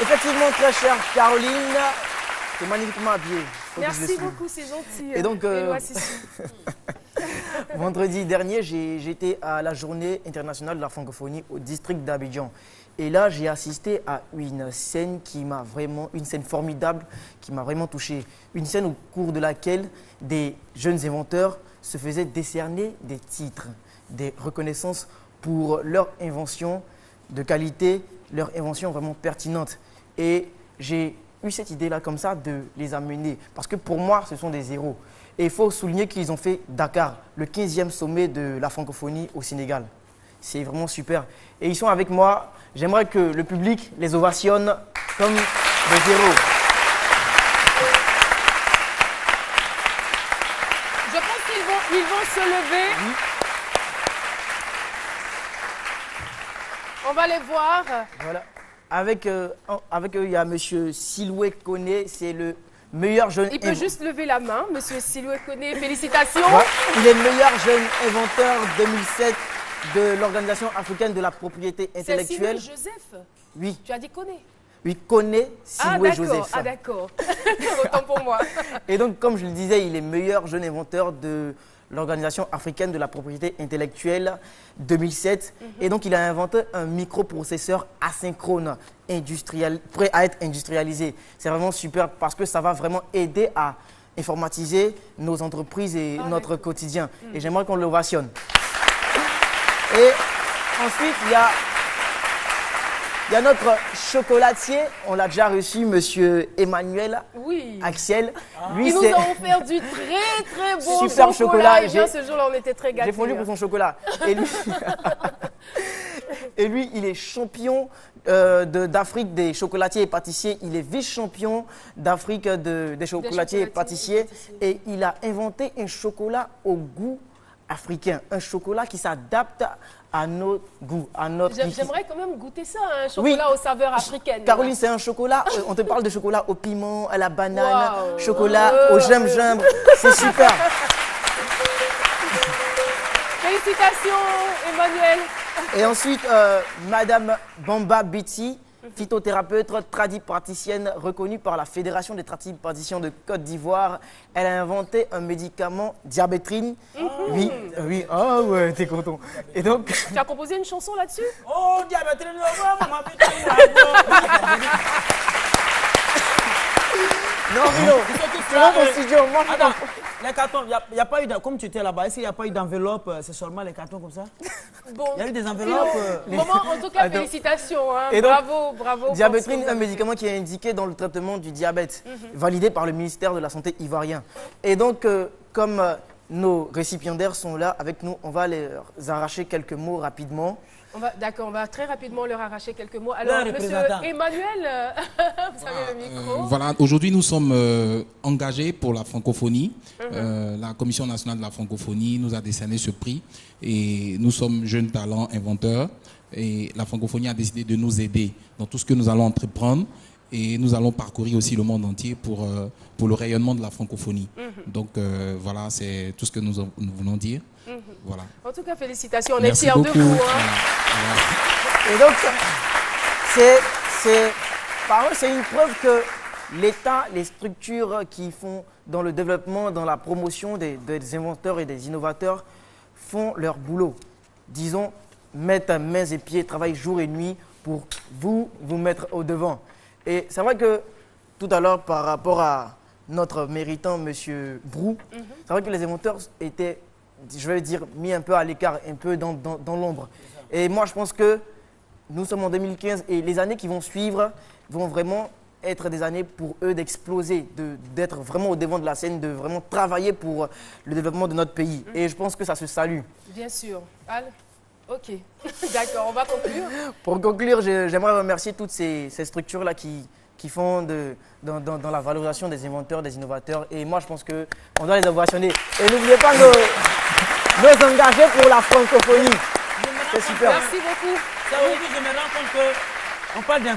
Effectivement, très chère Caroline, c'est magnifiquement habillée. Merci beaucoup, c'est gentil. Et donc, Éloi, vendredi dernier, j'étais à la journée internationale de la francophonie au district d'Abidjan. Et là, j'ai assisté à une scène une scène formidable qui m'a vraiment touché. Une scène au cours de laquelle des jeunes inventeurs se faisaient décerner des titres, des reconnaissances pour leur invention de qualité, leur invention vraiment pertinente. Et j'ai eu cette idée-là comme ça de les amener. Parce que pour moi, ce sont des héros. Et il faut souligner qu'ils ont fait Dakar, le 15e sommet de la francophonie au Sénégal. C'est vraiment super. Et ils sont avec moi. J'aimerais que le public les ovationne comme des héros. Je pense qu'ils vont se lever. Oui. On va les voir. Voilà. Avec eux, il y a M. Siloué Koné, c'est le meilleur jeune... Il peut juste lever la main, M. Siloué Koné. Félicitations. Ouais. Il est meilleur jeune inventeur 2007 de l'Organisation africaine de la propriété intellectuelle. C'est Siloué Joseph. Oui. Tu as dit Koné. Oui, Koné Siloué Joseph. Ah d'accord. Autant pour moi. Et donc, comme je le disais, il est meilleur jeune inventeur de l'Organisation africaine de la propriété intellectuelle 2007. Et donc, il a inventé un microprocesseur asynchrone prêt à être industrialisé. C'est vraiment super parce que ça va vraiment aider à informatiser nos entreprises et notre quotidien. Et j'aimerais qu'on l'ovationne. Et ensuite, il y a notre chocolatier. On l'a déjà reçu, monsieur Emmanuel Axel. Lui, ils nous ont offert du très beau super chocolat. Et bien, ce jour-là, on était très gâtés. J'ai fondu pour son chocolat. Et lui, il est champion d'Afrique des chocolatiers et pâtissiers. Il est vice-champion d'Afrique des chocolatiers et pâtissiers. Et il a inventé un chocolat au goût africain. Un chocolat qui s'adapte à notre goût, à notre... J'aimerais quand même goûter ça, un chocolat aux saveurs africaines. Caroline, c'est un chocolat, on te parle de chocolat au piment, à la banane, chocolat au gingembre. C'est super. Félicitations, Emmanuel. Et ensuite, Madame Bamba Biti, phytothérapeute, tradipraticienne reconnue par la Fédération des tradipraticiens de Côte d'Ivoire. Elle a inventé un médicament Diabétrine. Oui, ah ouais, t'es content. Et donc... Tu as composé une chanson là-dessus? Oh, Diabétrine, non, c'est dans ton studio. Moi, attends, les cartons, il n'y a pas eu, comme tu étais là-bas, est-ce qu'il n'y a pas eu d'enveloppe, c'est seulement les cartons comme ça? Bon. Il y a eu des enveloppes. Maman, en tout cas, félicitations. Hein. Et donc, bravo. Diabétrine, un médicament qui est indiqué dans le traitement du diabète, validé par le ministère de la Santé ivoirien. Et donc, comme nos récipiendaires sont là avec nous, on va les arracher quelques mots rapidement. D'accord, on va très rapidement leur arracher quelques mots. Alors, monsieur Emmanuel, vous avez le micro. Voilà, aujourd'hui nous sommes engagés pour la francophonie. La Commission nationale de la francophonie nous a décerné ce prix et nous sommes jeunes talents inventeurs et la francophonie a décidé de nous aider dans tout ce que nous allons entreprendre et nous allons parcourir aussi le monde entier pour le rayonnement de la francophonie. Donc voilà, c'est tout ce que nous voulons dire. Voilà. En tout cas, félicitations, on Merci est fiers de vous. Et donc, c'est une preuve que l'État, les structures qui font dans le développement, dans la promotion des inventeurs et des innovateurs font leur boulot. Disons, mettent mains et pieds, travaillent jour et nuit pour vous mettre au devant. Et c'est vrai que tout à l'heure, par rapport à notre méritant, M. Brou, c'est vrai que les inventeurs étaient, je vais dire, mis un peu à l'écart, un peu dans l'ombre. Et moi, je pense que nous sommes en 2015 et les années qui vont suivre vont vraiment être des années pour eux d'exploser, d'être vraiment au devant de la scène, de vraiment travailler pour le développement de notre pays. Et je pense que ça se salue. Bien sûr. Al? Ok. D'accord, on va conclure. Pour conclure, j'aimerais remercier toutes ces structures-là qui font dans la valorisation des inventeurs, des innovateurs. Et moi, je pense qu'on doit les ovationner. Et n'oubliez pas nos engagés pour la francophonie. C'est super. Merci beaucoup. Ça, aujourd'hui, je me rends compte qu'on parle d'un